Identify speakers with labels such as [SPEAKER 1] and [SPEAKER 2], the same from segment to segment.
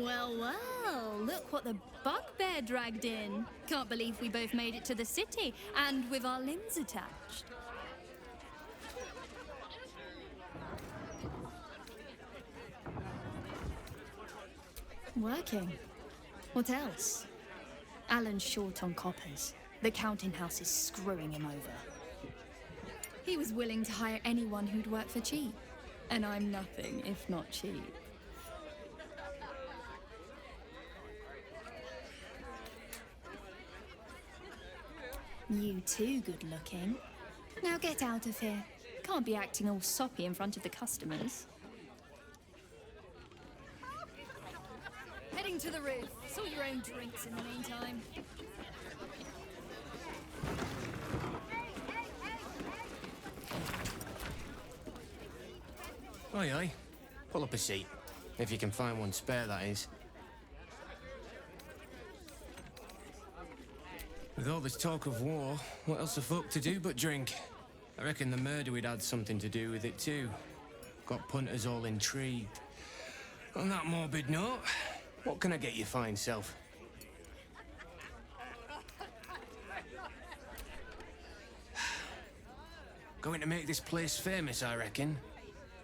[SPEAKER 1] Well, well, look what the bugbear dragged in. Can't believe we both made it to the city, and with our limbs attached. Working. What else? Alan's short on coppers. The counting house is screwing him over. He was willing to hire anyone who'd work for cheap. And I'm nothing if not cheap. You too good looking. Now get out of here. Can't be acting all soppy in front of the customers. Heading to the roof. Sort your own drinks in the meantime.
[SPEAKER 2] Aye, aye. Pull up a seat. If you can find one spare, that is. With all this talk of war, what else the folk to do but drink? I reckon the murder we'd had something to do with it too. Got punters all intrigued. On that morbid note, what can I get you fine self? Going to make this place famous, I reckon.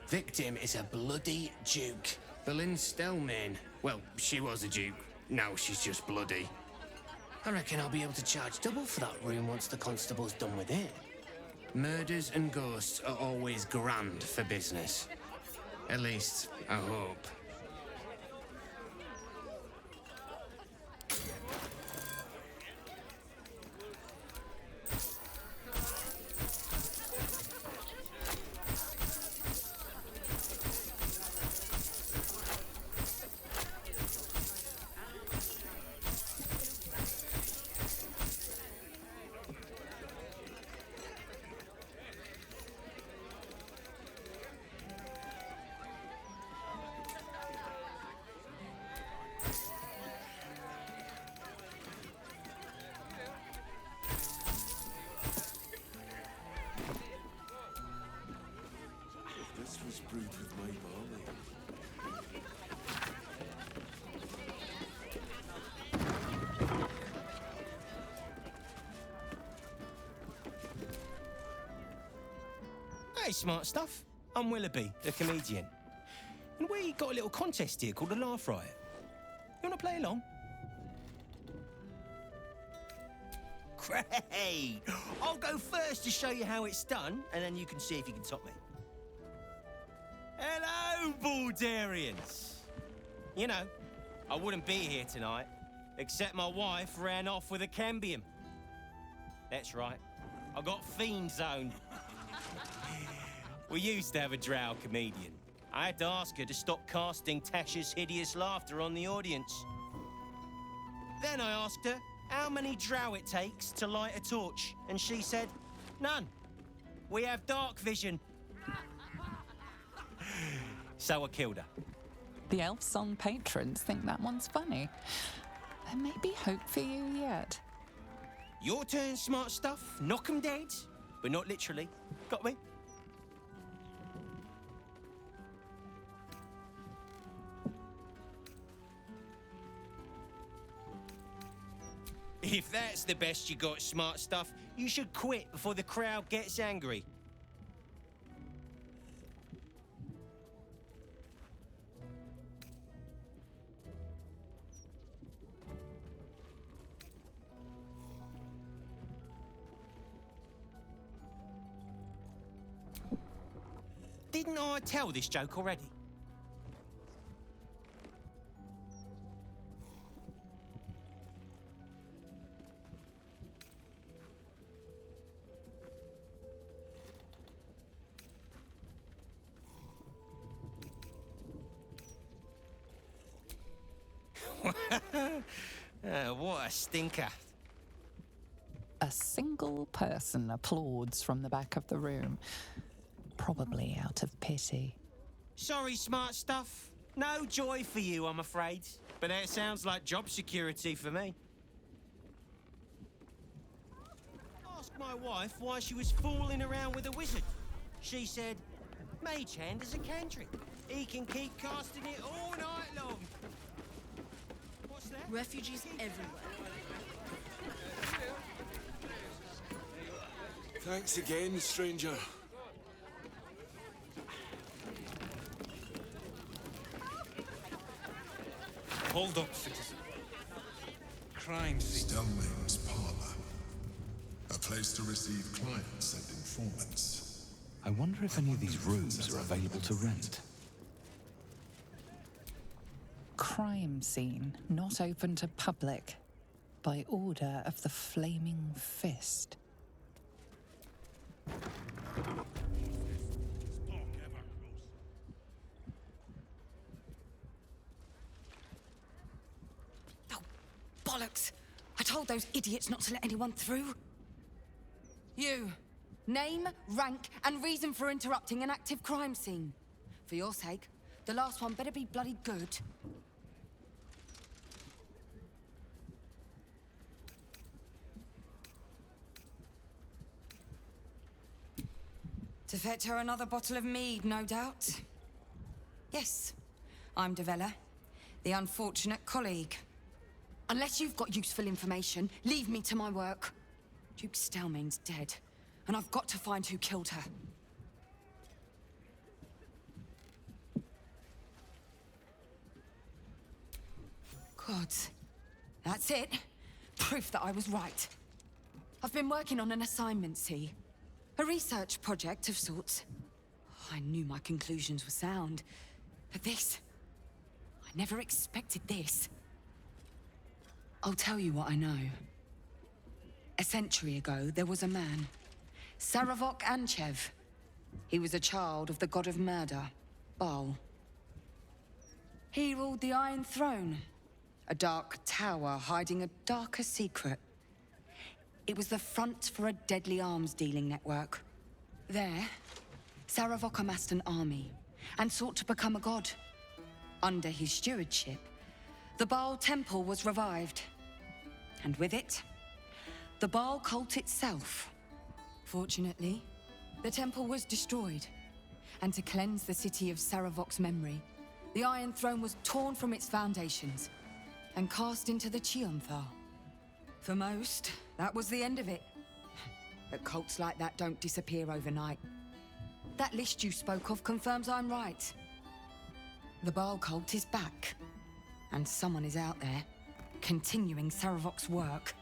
[SPEAKER 2] Victim is a bloody duke. Boleyn Stelmane. Well, she was a duke. Now she's just bloody. I reckon I'll be able to charge double for that room once the constable's done with it. Murders and ghosts are always grand for business. At least, I hope.
[SPEAKER 3] This was brewed with my barley.
[SPEAKER 4] Hey, smart stuff. I'm Willoughby, the comedian. And we got a little contest here called a Laugh Riot. You want to play along? Great! I'll go first to show you how it's done, and then you can see if you can top me. Hello, Baldurians! You know, I wouldn't be here tonight, except my wife ran off with a cambium. That's right, I got fiend zoned. We used to have a drow comedian. I had to ask her to stop casting Tasha's hideous laughter on the audience. Then I asked her how many drow it takes to light a torch, and she said, none. We have dark vision. So I killed her.
[SPEAKER 5] The Elf Song patrons think that one's funny. There may be hope for you yet.
[SPEAKER 4] Your turn, smart stuff. Knock 'em dead, but not literally. Got me? If that's the best you got, smart stuff, you should quit before the crowd gets angry. Didn't I tell this joke already? What a stinker.
[SPEAKER 5] A single person applauds from the back of the room, probably out of pity.
[SPEAKER 4] Sorry, smart stuff. No joy for you, I'm afraid. But that sounds like job security for me. Ask my wife why she was fooling around with a wizard. She said, Mage Hand is a cantrip. He can keep casting it all night long.
[SPEAKER 6] Refugees everywhere.
[SPEAKER 3] Thanks again, stranger.
[SPEAKER 7] Hold up, citizen. Crime scene.
[SPEAKER 8] Stellmane's parlor. A place to receive clients and informants.
[SPEAKER 9] I wonder if any of these rooms are available to rent.
[SPEAKER 5] Crime scene not open to public by order of the Flaming Fist.
[SPEAKER 6] Oh, bollocks! I told those idiots not to let anyone through. You. Name, rank, and reason for interrupting an active crime scene. For your sake, the last one better be bloody good. To fetch her another bottle of mead, no doubt. Yes, I'm Devella, the unfortunate colleague. Unless you've got useful information, leave me to my work. Duke Stellmane's dead, and I've got to find who killed her. God, that's it. Proof that I was right. I've been working on an assignment, see? A research project of sorts. I knew my conclusions were sound, but this... I never expected this. I'll tell you what I know. A century ago, there was a man, Saravok Anchev. He was a child of the god of murder, Baal. He ruled the Iron Throne, a dark tower hiding a darker secret. It was the front for a deadly arms-dealing network. There, Saravok amassed an army and sought to become a god. Under his stewardship, the Baal Temple was revived. And with it, the Baal cult itself. Fortunately, the temple was destroyed. And to cleanse the city of Saravok's memory, the Iron Throne was torn from its foundations and cast into the Chionthar. For most, that was the end of it. But cults like that don't disappear overnight. That list you spoke of confirms I'm right. The Baal cult is back. And someone is out there, continuing Saravok's work.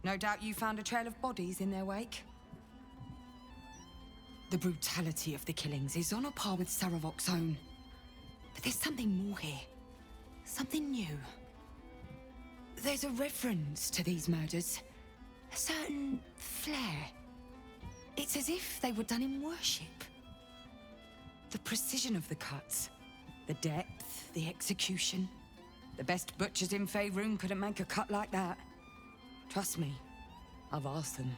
[SPEAKER 6] No doubt you found a trail of bodies in their wake. The brutality of the killings is on a par with Saravok's own. But there's something more here. Something new. There's a reference to these murders. A certain flair. It's as if they were done in worship. The precision of the cuts. The depth, the execution. The best butchers in Faerun couldn't make a cut like that. Trust me, I've asked them.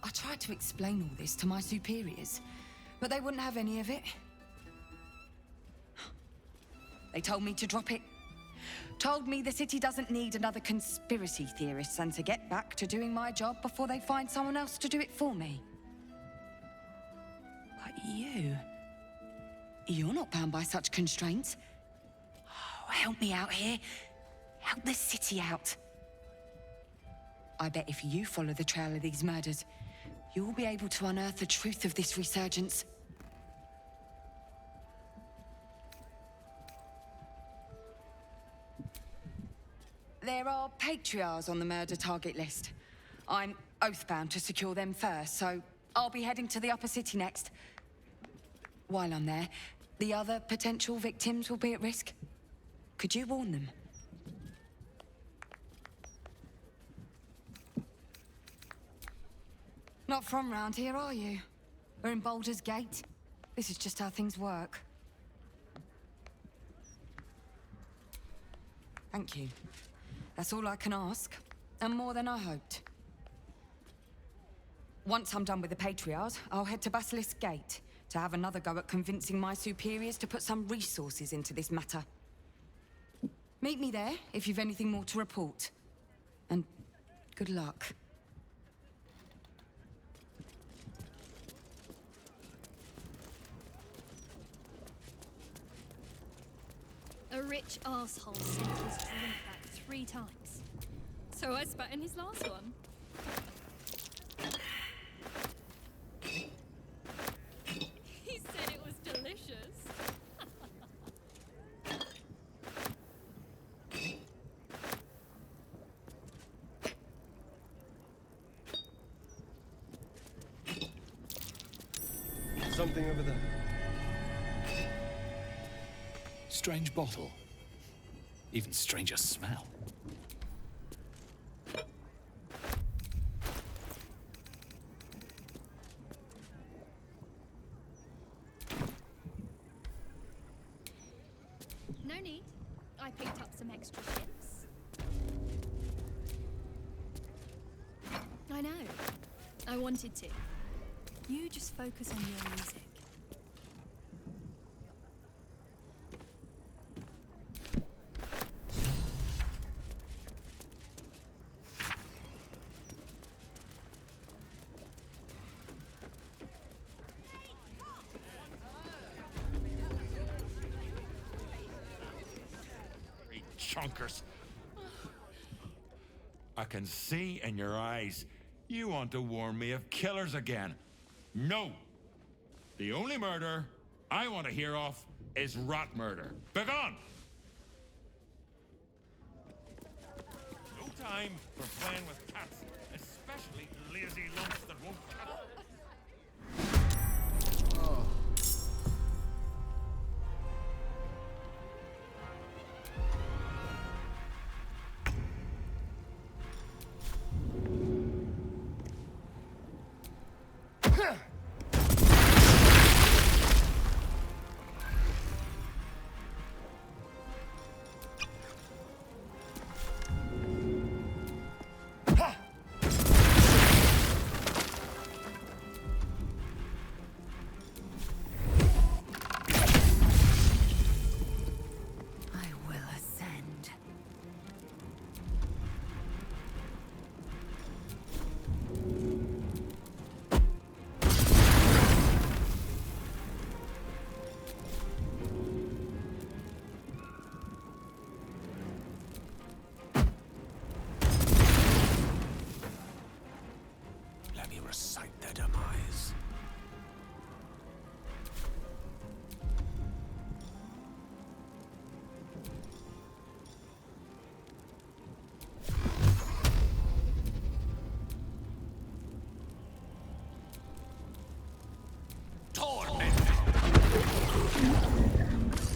[SPEAKER 6] I tried to explain all this to my superiors, but they wouldn't have any of it. They told me to drop it. Told me the city doesn't need another conspiracy theorist and to get back to doing my job before they find someone else to do it for me. But you're not bound by such constraints. Oh, help me out here. Help the city out. I bet if you follow the trail of these murders, you'll be able to unearth the truth of this resurgence. There are patriarchs on the murder target list. I'm oath-bound to secure them first, so I'll be heading to the upper city next. While I'm there, the other potential victims will be at risk. Could you warn them? Not from round here, are you? We're in Baldur's Gate. This is just how things work. Thank you. That's all I can ask. And more than I hoped. Once I'm done with the Patriarchs, I'll head to Basilisk Gate to have another go at convincing my superiors to put some resources into this matter. Meet me there if you've anything more to report. And good luck.
[SPEAKER 1] A rich arsehole sent his drink back 3 times. So I spat in his last one. He said it was delicious.
[SPEAKER 10] Something over there.
[SPEAKER 9] Strange bottle. Even stranger smell.
[SPEAKER 1] No need. I picked up some extra ships. I know. I wanted to. You just focus on your music.
[SPEAKER 11] Chunkers. I can see in your eyes you want to warn me of killers again. No! The only murder I want to hear of is rat murder. Begone! No time for playing with cats, especially lazy lumps that won't cut.
[SPEAKER 9] Recite their demise.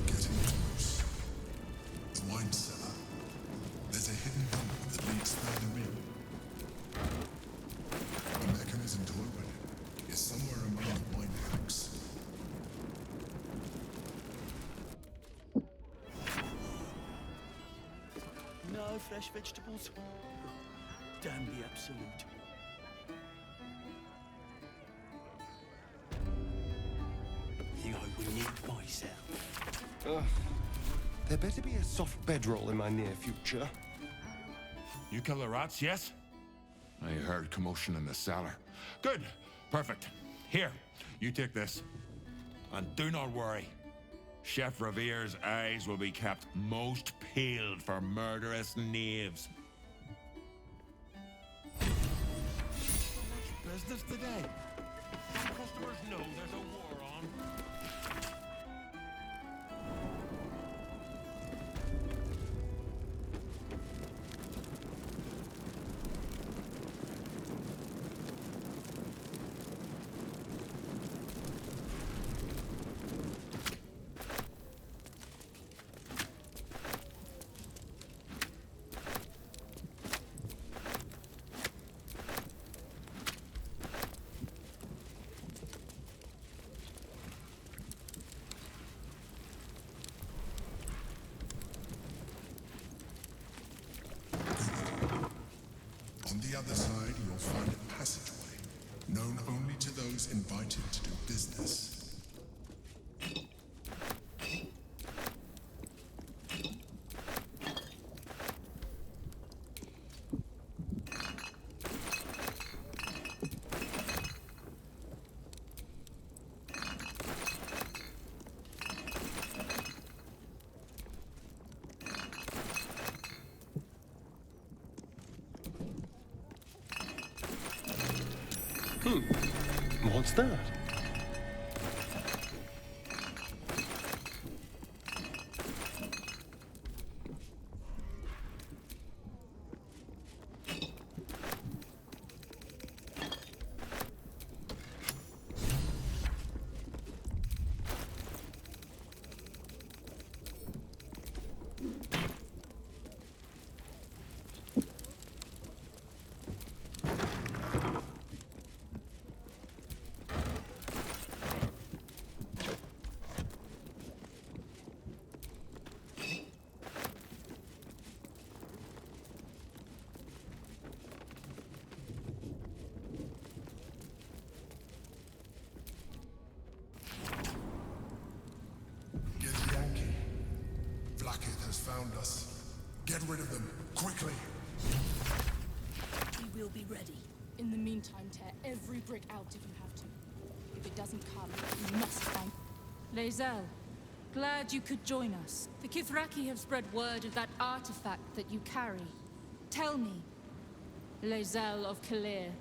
[SPEAKER 8] Getting close. The wine cellar. There's a hidden tunnel that leads further in. The mechanism to open it is somewhere among the wine racks.
[SPEAKER 12] No fresh vegetables? Damn the absolute. Think I will need myself.
[SPEAKER 10] There better be a soft bedroll in my near future.
[SPEAKER 11] You kill the rats, yes? I heard commotion in the cellar. Good. Perfect. Here, you take this. And do not worry. Chef Revere's eyes will be kept most peeled for murderous knaves. Business today. Some customers know there's a war on.
[SPEAKER 8] those invited to do business.
[SPEAKER 10] What's that?
[SPEAKER 8] Found us. Get rid of them, quickly.
[SPEAKER 13] We will be ready. In the meantime, tear every brick out if you have to. If it doesn't come, you must find...
[SPEAKER 14] Lae'zel, glad you could join us. The Kithraki have spread word of that artifact that you carry. Tell me, Lae'zel of Kalir,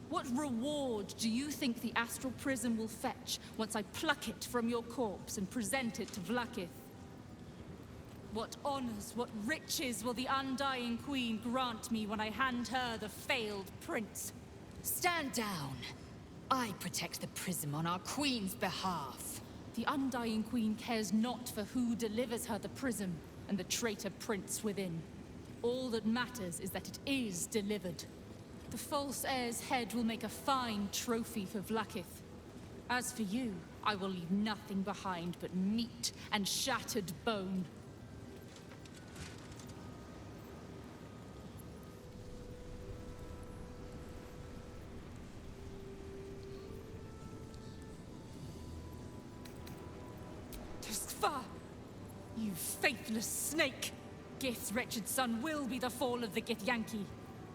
[SPEAKER 14] what reward do you think the Astral Prism will fetch once I pluck it from your corpse and present it to Vlaakith? What honors, what riches will the Undying Queen grant me when I hand her the failed prince?
[SPEAKER 6] Stand down. I protect the prism on our queen's behalf.
[SPEAKER 14] The Undying Queen cares not for who delivers her the prism and the traitor prince within. All that matters is that it is delivered. The false heir's head will make a fine trophy for Vlaakith. As for you, I will leave nothing behind but meat and shattered bone. You faithless snake! Gith's wretched son will be the fall of the Githyanki.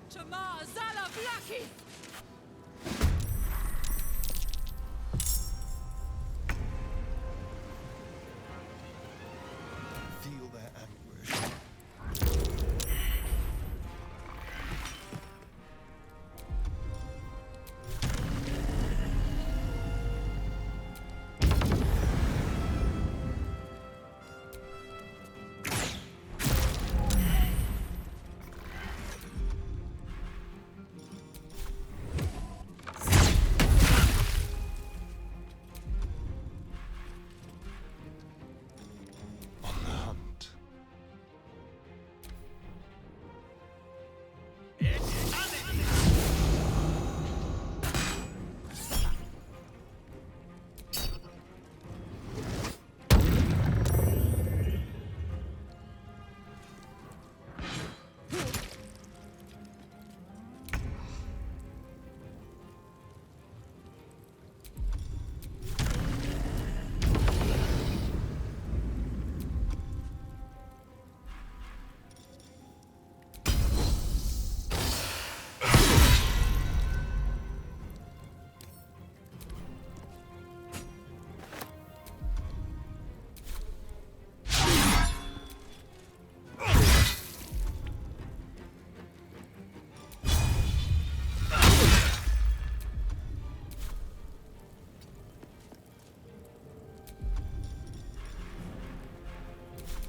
[SPEAKER 14] Tamar Zala Vlaakith!
[SPEAKER 10] Feel their anguish.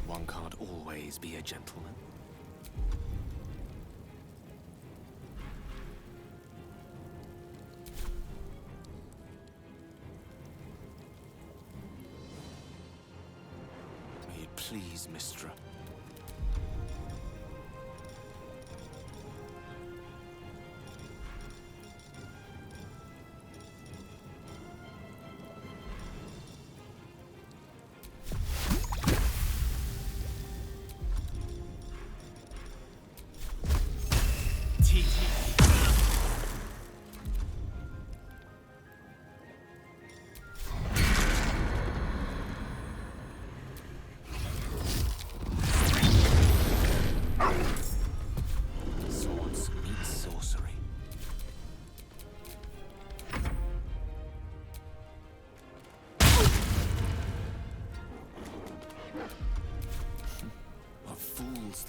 [SPEAKER 9] One can't always be a gentleman. May it please, Mistra.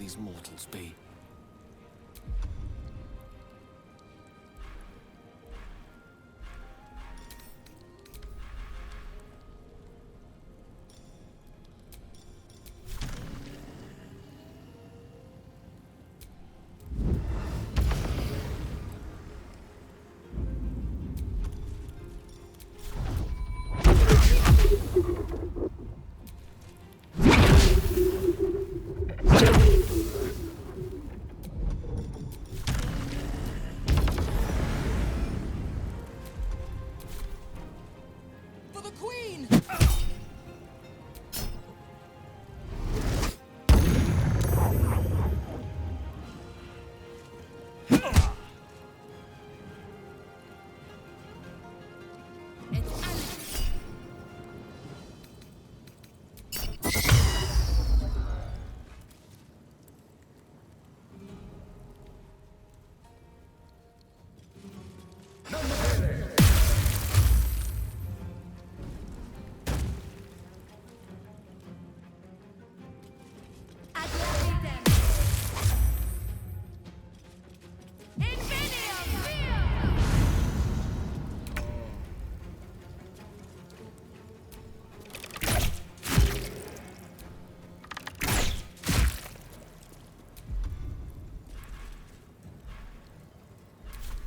[SPEAKER 9] these mortals be?
[SPEAKER 6] For the Queen!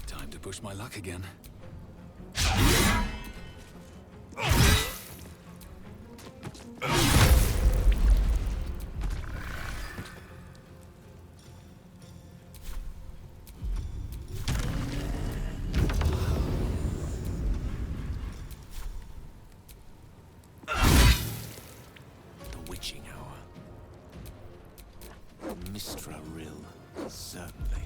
[SPEAKER 9] Time to push my luck again. The witching hour. Mistra Rill, certainly.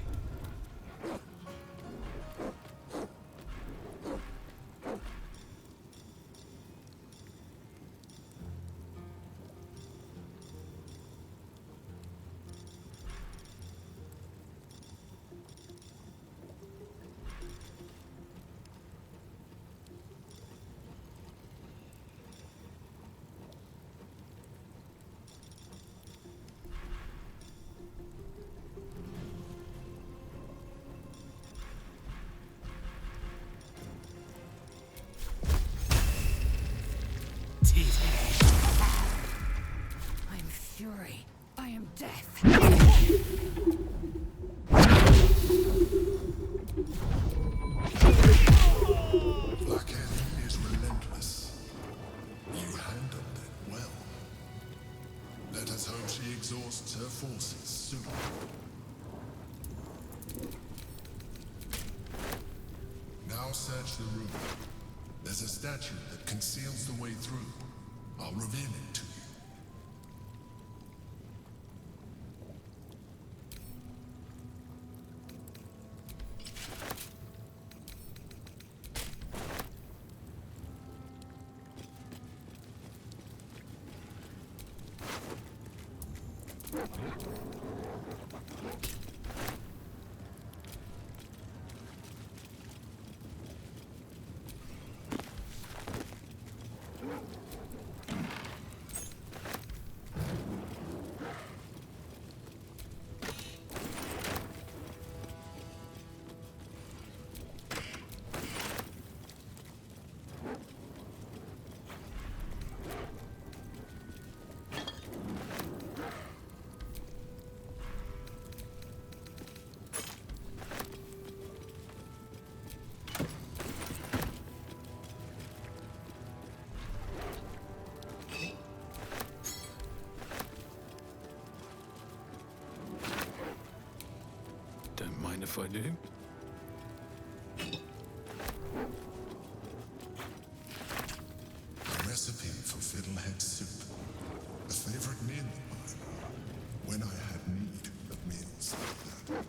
[SPEAKER 6] I am fury. I am death.
[SPEAKER 8] Blackhead is relentless. You handled it well. Let us hope she exhausts her forces soon. Now search the room. There's a statue that conceals the way through. I'll reveal it to you.
[SPEAKER 9] Don't mind if I do.
[SPEAKER 8] A recipe for fiddlehead soup. A favorite meal of mine. When I had need of meals like that.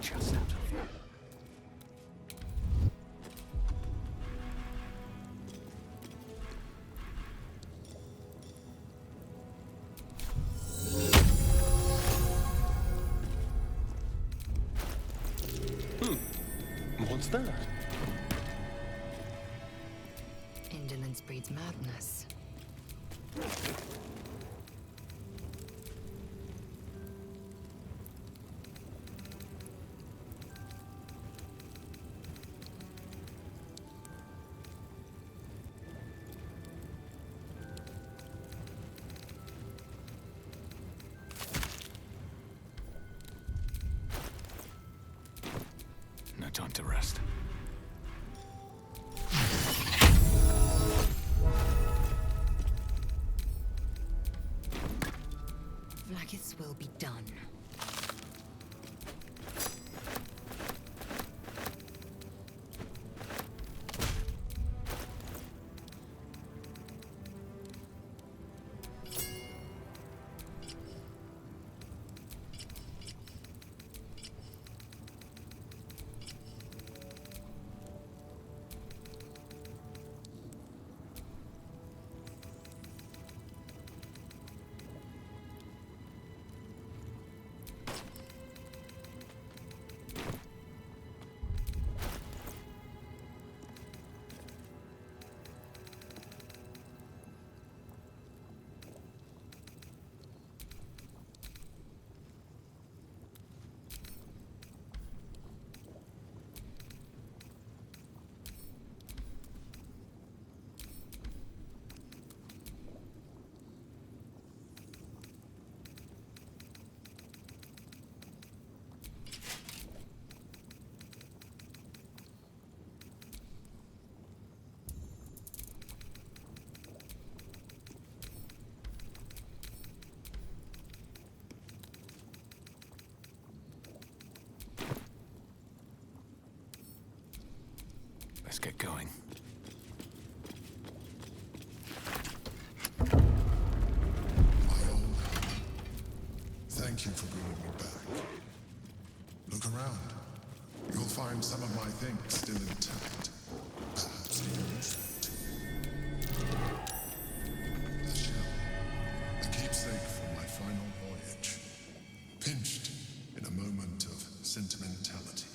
[SPEAKER 9] just out of you.
[SPEAKER 12] What's that?
[SPEAKER 6] Indolence breeds madness.
[SPEAKER 9] No time to rest.
[SPEAKER 6] Vlaakith's will be done.
[SPEAKER 9] Let's get going.
[SPEAKER 8] Thank you for bringing me back. Look around. You'll find some of my things still intact. Perhaps used. A shell. A keepsake from my final voyage. Pinched in a moment of sentimentality.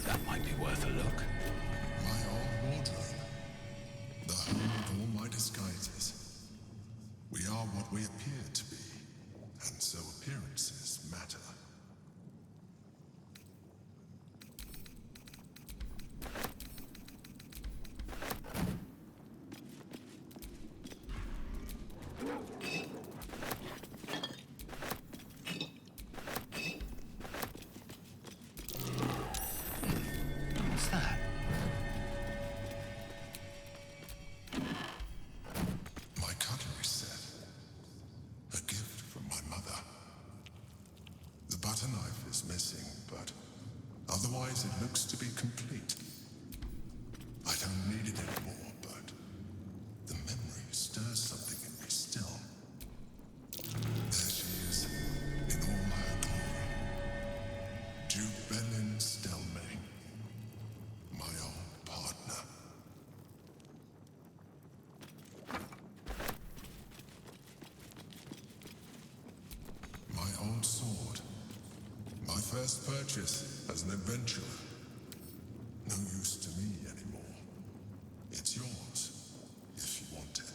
[SPEAKER 9] That might be worth a look.
[SPEAKER 8] My old wardrobe. The home of all my disguises. We are what we appear to be, and so appearances matter.
[SPEAKER 9] What's that?
[SPEAKER 8] My cutlery set. A gift from my mother. The butter knife is missing, but otherwise it looks to be complete. I don't need it anymore, but the memory stirs something in me still. There she is, in all her glory. Duke Belin Stelmane, my old partner. My old sword. My first purchase as an adventurer. No use to me anymore. It's yours, if you want it.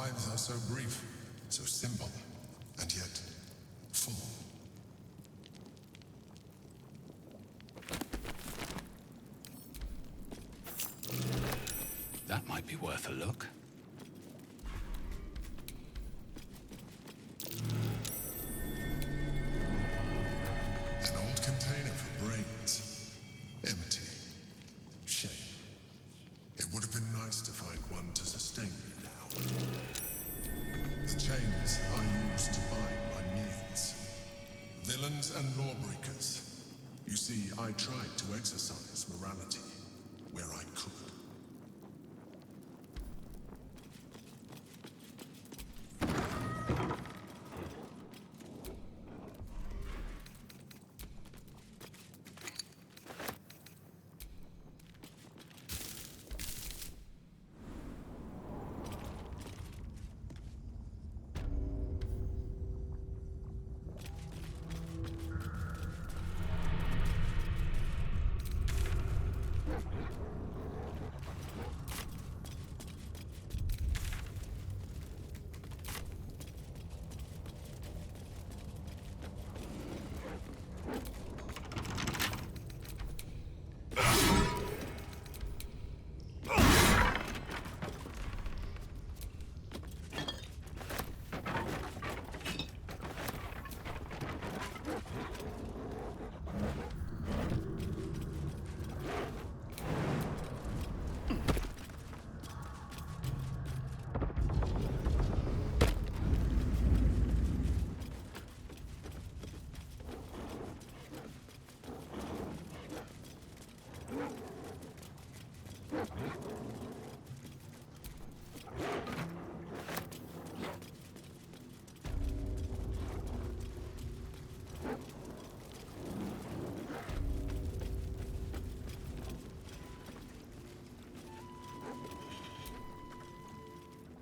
[SPEAKER 8] lives are so brief, so simple, and yet full.
[SPEAKER 9] That might be worth a look.
[SPEAKER 8] An old container for brains. Empty. Shame. It would have been nice to find one to sustain me now. The chains I used to bind my needs. Villains and lawbreakers. You see, I tried to exercise morality where I could.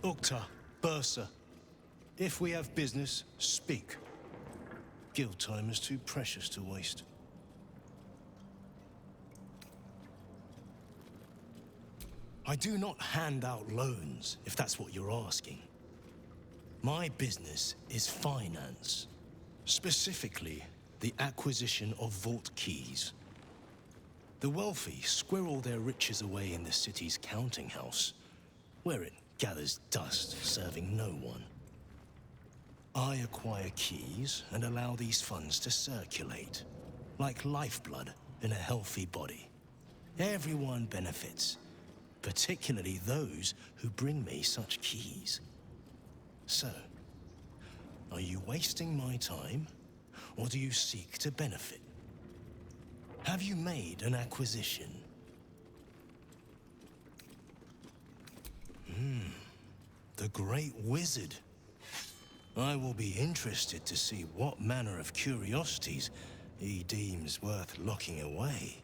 [SPEAKER 12] Ukta, Bursa, if we have business, speak. Guild time is too precious to waste. I do not hand out loans, if that's what you're asking. My business is finance. Specifically, the acquisition of vault keys. The wealthy squirrel their riches away in the city's counting house, where it gathers dust, serving no one. I acquire keys and allow these funds to circulate, like lifeblood in a healthy body. Everyone benefits, particularly those who bring me such keys. So, are you wasting my time, or do you seek to benefit? Have you made an acquisition? The Great Wizard. I will be interested to see what manner of curiosities he deems worth locking away.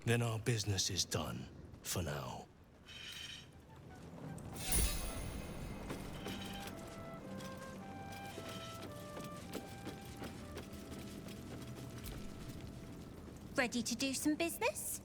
[SPEAKER 12] Then our business is done, for now.
[SPEAKER 15] Ready to do some business?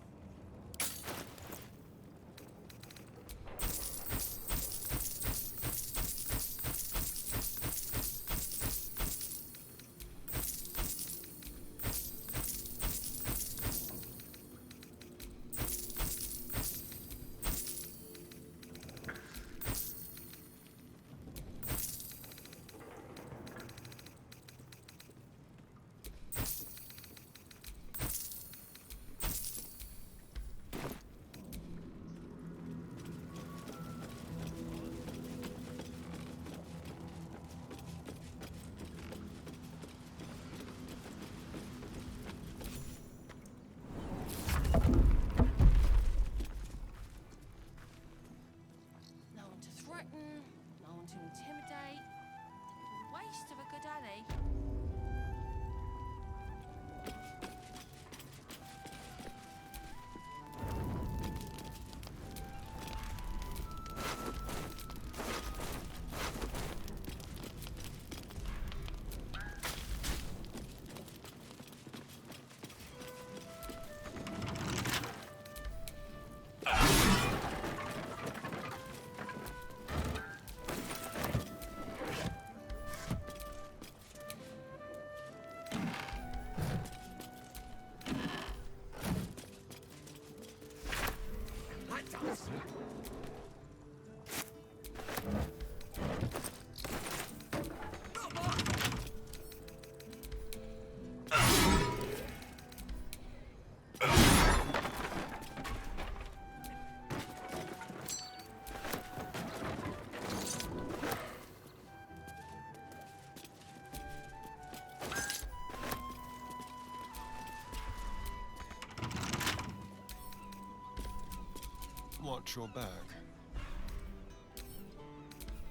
[SPEAKER 10] Watch your back.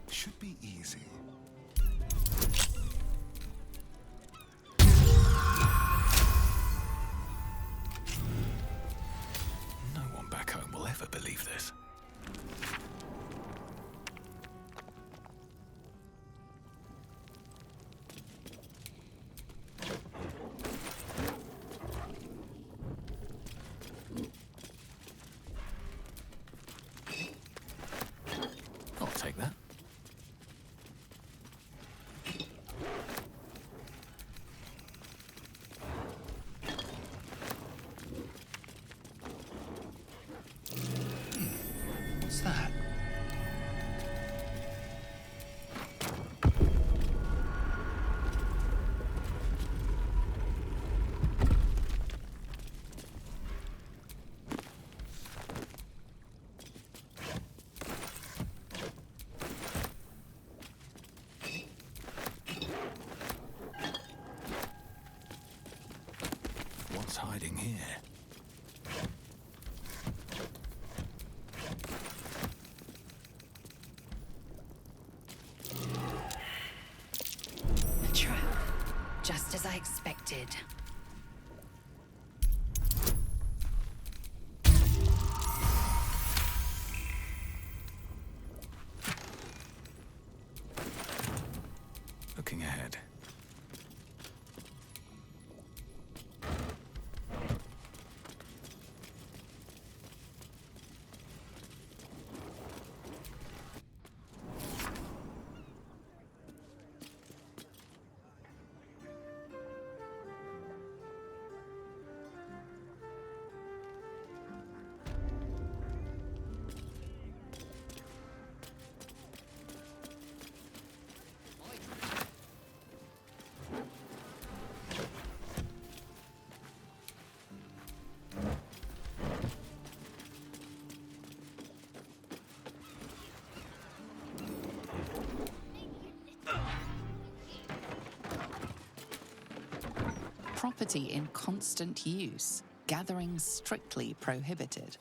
[SPEAKER 10] Should be easy.
[SPEAKER 9] No one back home will ever believe this. I'll take that. What's that? What's hiding here?
[SPEAKER 16] A trap. Just as I expected.
[SPEAKER 9] Looking ahead.
[SPEAKER 5] Property in constant use. Gathering strictly prohibited.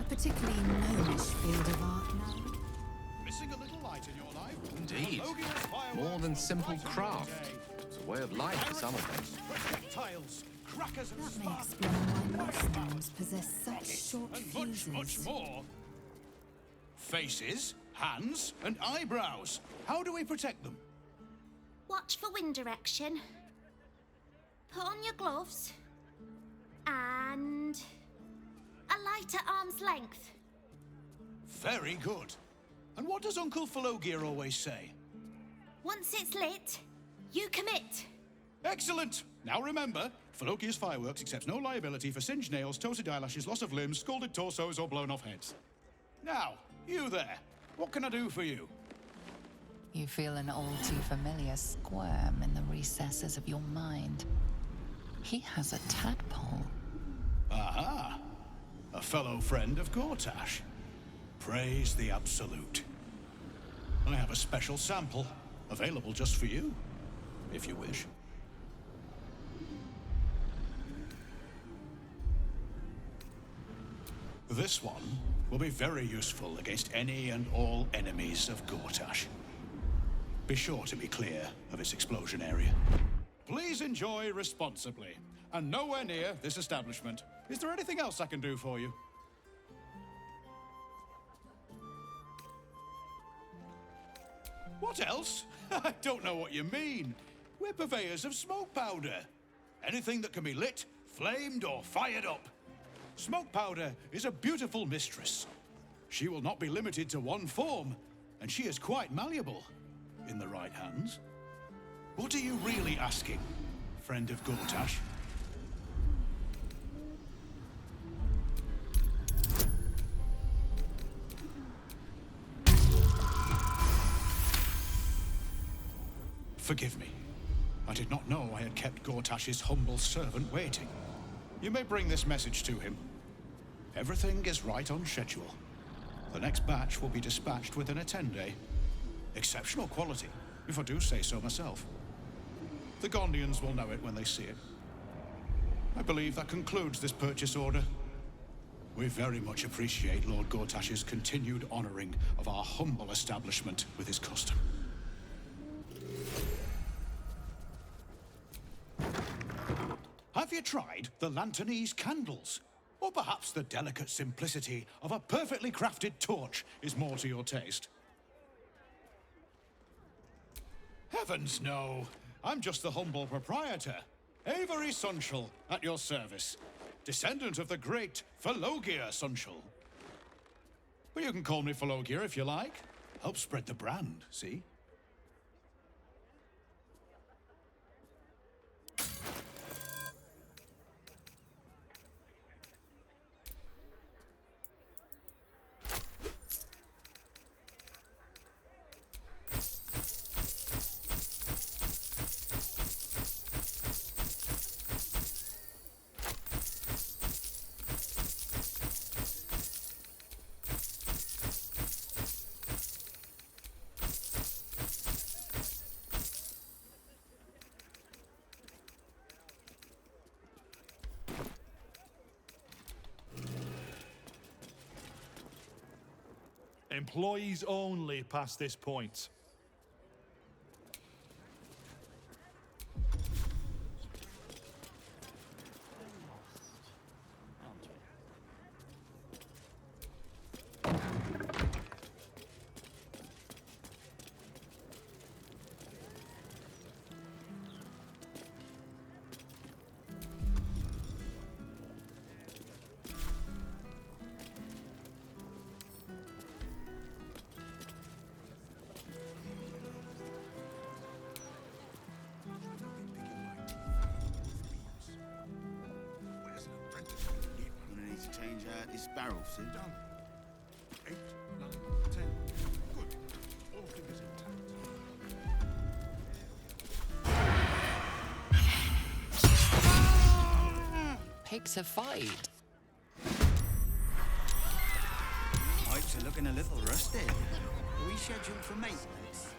[SPEAKER 1] Particularly gnomish field of art now.
[SPEAKER 17] Missing a little light in your life?
[SPEAKER 18] Indeed. More than simple craft. It's a way of life for some of us.
[SPEAKER 17] Projectiles, crackers and
[SPEAKER 1] That may explain why most gnomes possess such short
[SPEAKER 17] and
[SPEAKER 1] fuses.
[SPEAKER 17] much more. Faces, hands, and eyebrows. How do we protect them?
[SPEAKER 15] Watch for wind direction. Put on your gloves. And a light at arm's length.
[SPEAKER 17] Very good. And what does Uncle Falogir always say?
[SPEAKER 15] Once it's lit, you commit.
[SPEAKER 17] Excellent! Now remember, Falogir's Fireworks accepts no liability for singed nails, toasted eyelashes, loss of limbs, scalded torsos, or blown off heads. Now, you there. What can I do for you?
[SPEAKER 5] You feel an all too familiar squirm in the recesses of your mind. He has a tadpole.
[SPEAKER 17] Aha! A fellow friend of Gortash. Praise the Absolute. I have a special sample, available just for you, if you wish. This one will be very useful against any and all enemies of Gortash. Be sure to be clear of its explosion area. Please enjoy responsibly, and nowhere near this establishment. Is there anything else I can do for you? What else? I don't know what you mean. We're purveyors of smoke powder. Anything that can be lit, flamed, or fired up. Smoke powder is a beautiful mistress. She will not be limited to one form, and she is quite malleable in the right hands. What are you really asking, friend of Gortash? Forgive me. I did not know I had kept Gortash's humble servant waiting. You may bring this message to him. Everything is right on schedule. The next batch will be dispatched within a 10-day. Exceptional quality, if I do say so myself. The Gondians will know it when they see it. I believe that concludes this purchase order. We very much appreciate Lord Gortash's continued honoring of our humble establishment with his custom. Have you tried the Lanternese candles? Or perhaps the delicate simplicity of a perfectly crafted torch is more to your taste? Heavens no! I'm just the humble proprietor, Avery Sunshall, at your service. Descendant of the great Philogia Sunshall. But you can call me Philogia if you like. Help spread the brand, see?
[SPEAKER 19] Employees only past this point.
[SPEAKER 20] Change out this barrel, see?
[SPEAKER 8] Done. 8, 9, 10. Good. All fingers intact.
[SPEAKER 5] Pick to fight.
[SPEAKER 20] Pipes are looking a little rusty. Are we scheduled for maintenance?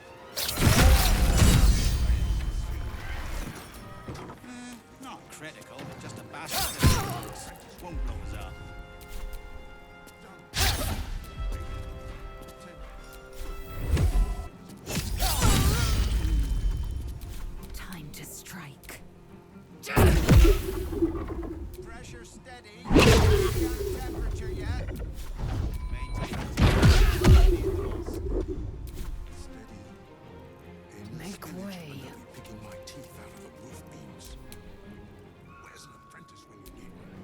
[SPEAKER 20] Not critical, just a bastard. Won't blow us up.
[SPEAKER 16] Time to strike.
[SPEAKER 20] Pressure steady. Temperature yet?
[SPEAKER 16] Make way.
[SPEAKER 8] Picking my teeth out of the roof beams. Where's an apprentice when you need one?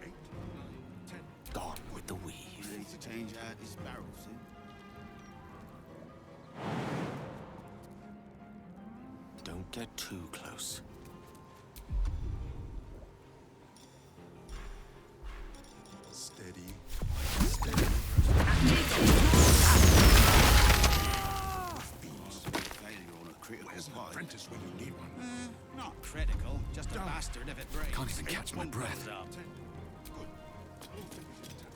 [SPEAKER 8] 8, 9, 10.
[SPEAKER 9] Gone with the weave.
[SPEAKER 20] Ready to change out this barrel, see?
[SPEAKER 9] Don't get too close.
[SPEAKER 8] Steady.
[SPEAKER 20] Failure on a critical
[SPEAKER 8] Where's an
[SPEAKER 20] pipe.
[SPEAKER 8] apprentice when you need one?
[SPEAKER 20] Not critical, just a bastard if it breaks.
[SPEAKER 9] Can't even catch my
[SPEAKER 20] Won't blow
[SPEAKER 9] breath.
[SPEAKER 20] us up.
[SPEAKER 8] Good. All fingers intact.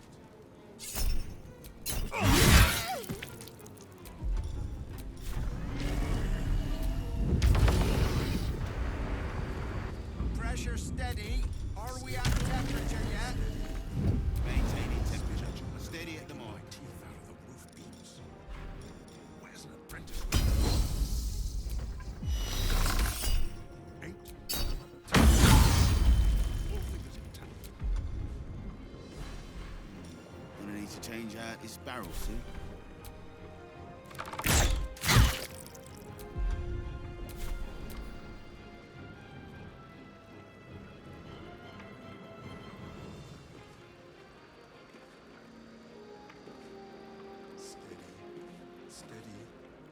[SPEAKER 20] Pressure steady. Are we at temperature yet? Maintaining temperature. Steady at the moment.
[SPEAKER 8] Teeth out of the roof beams. Where's an apprentice? 8. All fingers intact.
[SPEAKER 20] Gonna need to change out his barrel soon.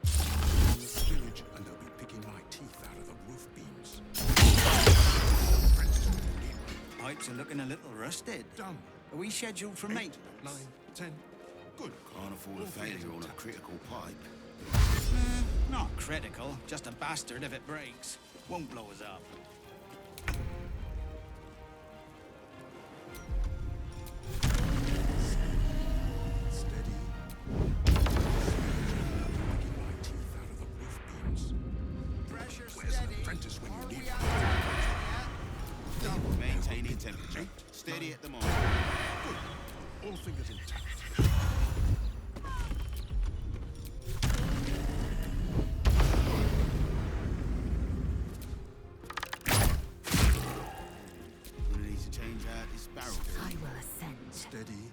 [SPEAKER 8] Spillage, and they'll be picking my teeth out of the roof beams.
[SPEAKER 20] Pipes are looking a little rusted.
[SPEAKER 8] Done.
[SPEAKER 20] Are we scheduled for
[SPEAKER 8] 8,
[SPEAKER 20] maintenance?
[SPEAKER 8] 9, 10. Good.
[SPEAKER 20] Can't afford
[SPEAKER 8] All
[SPEAKER 20] a failure
[SPEAKER 8] fingers
[SPEAKER 20] on a
[SPEAKER 8] intact.
[SPEAKER 20] critical pipe. Not critical, just a bastard if it breaks. Won't blow us up.
[SPEAKER 8] Steady. Picking my teeth out of the roof beams.
[SPEAKER 20] Pressure
[SPEAKER 8] Where's
[SPEAKER 20] steady.
[SPEAKER 8] an apprentice when you need one?
[SPEAKER 20] Maintaining temperature. Steady at the moment.
[SPEAKER 8] Good. All fingers intact.
[SPEAKER 20] Gonna need to change out his barrel.
[SPEAKER 16] I will ascend.
[SPEAKER 8] Steady.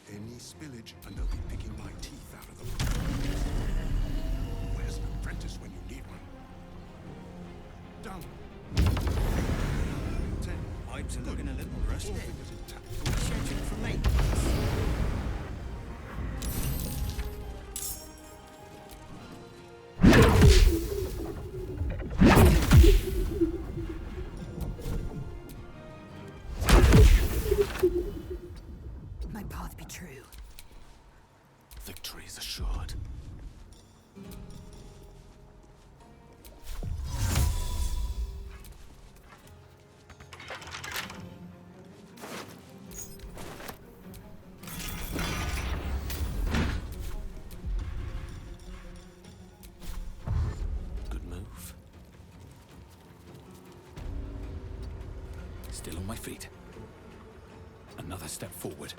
[SPEAKER 8] Any spillage, and they'll be picking my teeth out of the roof beams. Where's an apprentice when you need one? Done. 10.
[SPEAKER 20] Pipes are looking a little
[SPEAKER 8] All
[SPEAKER 20] rusted.
[SPEAKER 8] fingers intact.
[SPEAKER 20] Are we scheduled for maintenance?
[SPEAKER 16] My path be true.
[SPEAKER 9] Victory is assured. Good move. Still on my feet. Another step forward.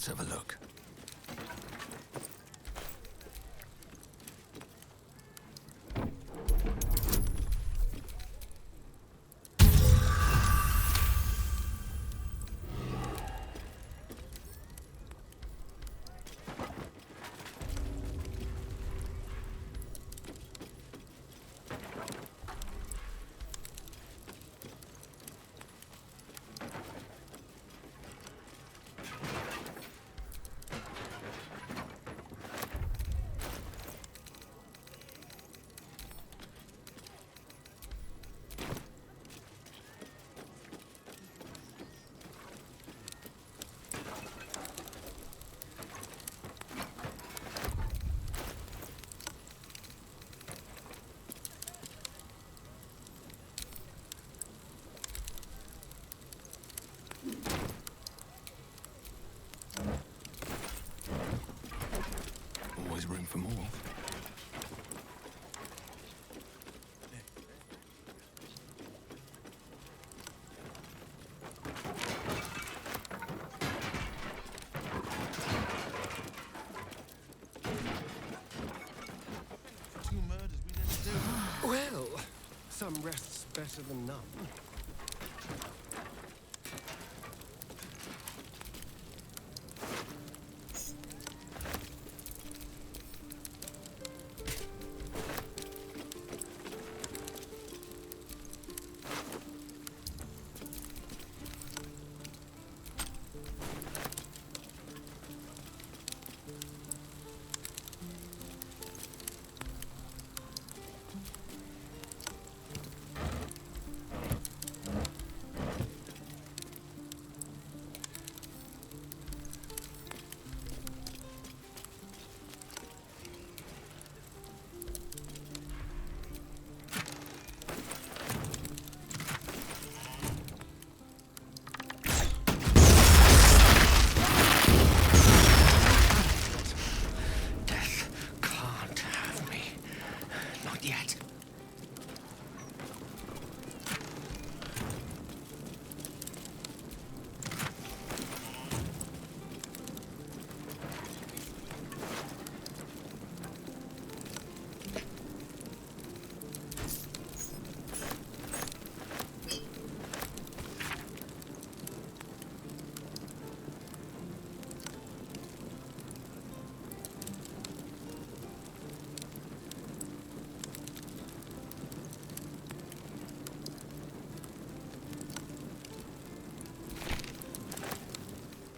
[SPEAKER 18] Let's have a look. Always room for more.
[SPEAKER 21] Well, some rest's better than none.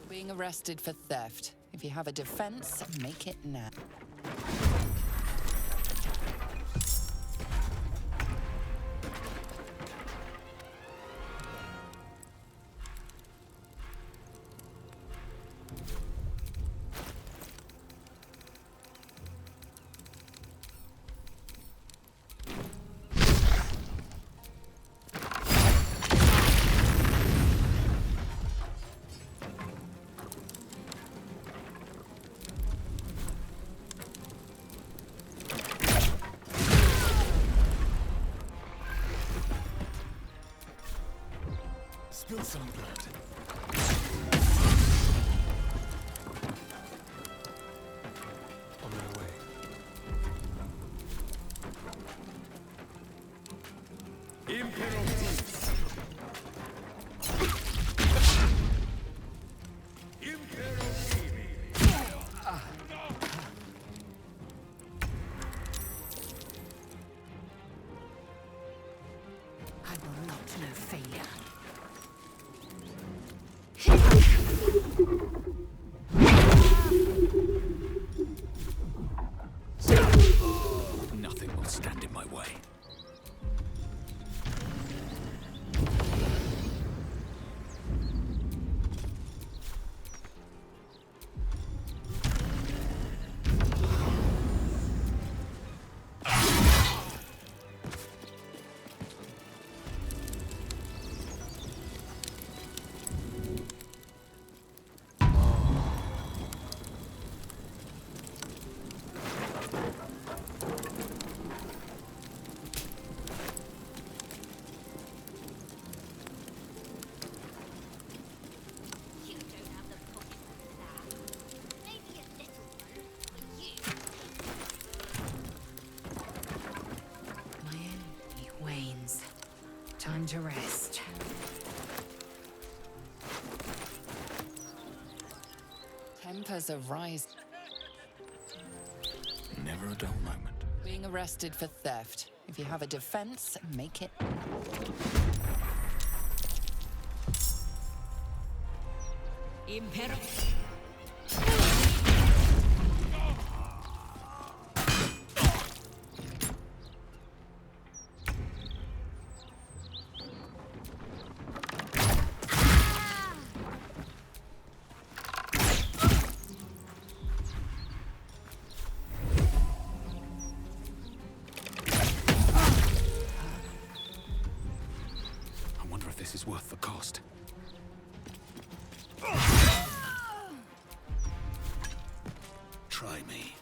[SPEAKER 5] Being arrested for theft. If you have a defense, make it now.
[SPEAKER 21] Spill some blood. On my way.
[SPEAKER 16] I will not know failure.
[SPEAKER 18] Nothing will stand in my way.
[SPEAKER 16] time to rest.
[SPEAKER 5] Tempers are rising.
[SPEAKER 9] Never a dull moment.
[SPEAKER 5] Being arrested for theft. If you have a defense, make it.
[SPEAKER 16] Imperator.
[SPEAKER 9] I wonder if this is worth the cost. Try me.